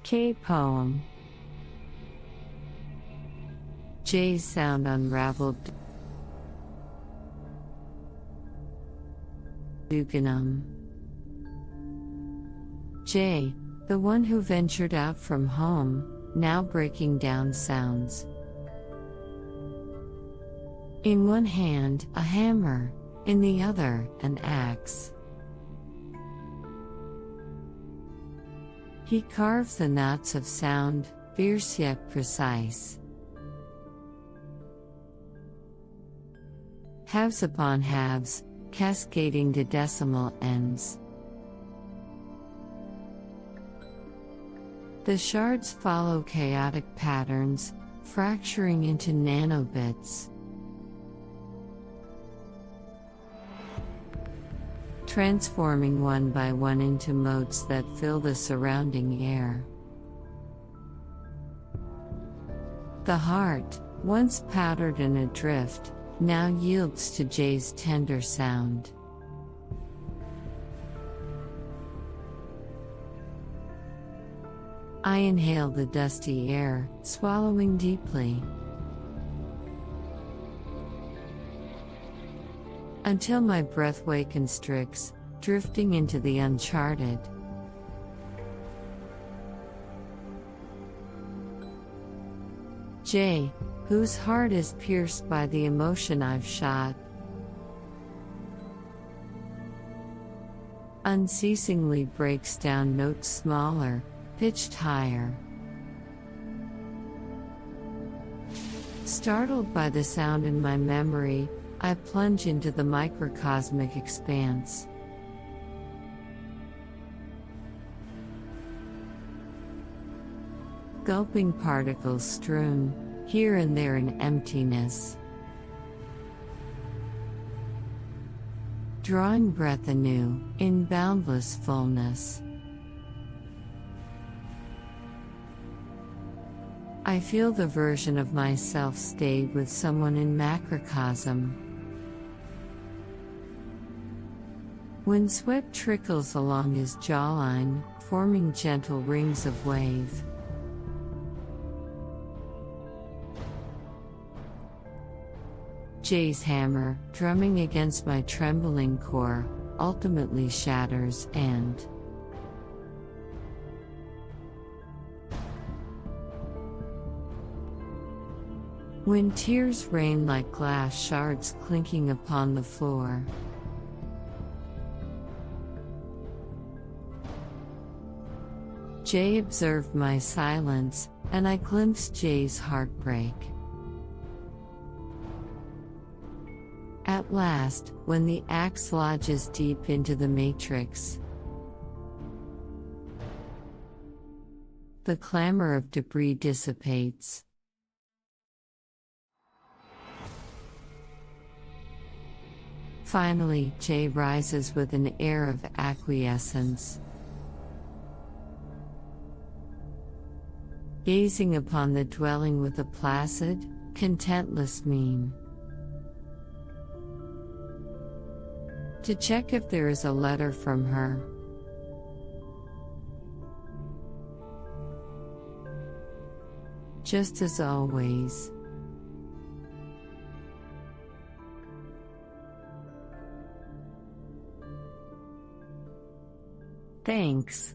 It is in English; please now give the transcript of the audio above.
K-Poem. Jay's Sound Unraveled. Duganum. Jay, the one who ventured out from home, now breaking down sounds. In one hand, a hammer, in the other, an axe. He carves the knots of sound, fierce yet precise. Halves upon halves, cascading to decimal ends. The shards follow chaotic patterns, fracturing into nanobits. Transforming one by one into motes that fill the surrounding air. The heart, once powdered and adrift, now yields to Jay's tender sound. I inhale the dusty air, swallowing deeply. Until my breath constricts, drifting into the uncharted. Jay, whose heart is pierced by the emotion I've shot, unceasingly breaks down notes smaller, pitched higher. Startled by the sound in my memory, I plunge into the microcosmic expanse. Gulping particles strewn, here and there in emptiness. Drawing breath anew, in boundless fullness. I feel the version of myself stayed with someone in macrocosm. When sweat trickles along his jawline, forming gentle rings of wave. Jay's hammer, drumming against my trembling core, ultimately shatters and when tears rain like glass shards clinking upon the floor. Jay observed my silence, and I glimpsed Jay's heartbreak. At last, when the axe lodges deep into the matrix, the clamor of debris dissipates. Finally, Jay rises with an air of acquiescence. Gazing upon the dwelling with a placid, contentless mien. To check if there is a letter from her. Just as always. Thanks.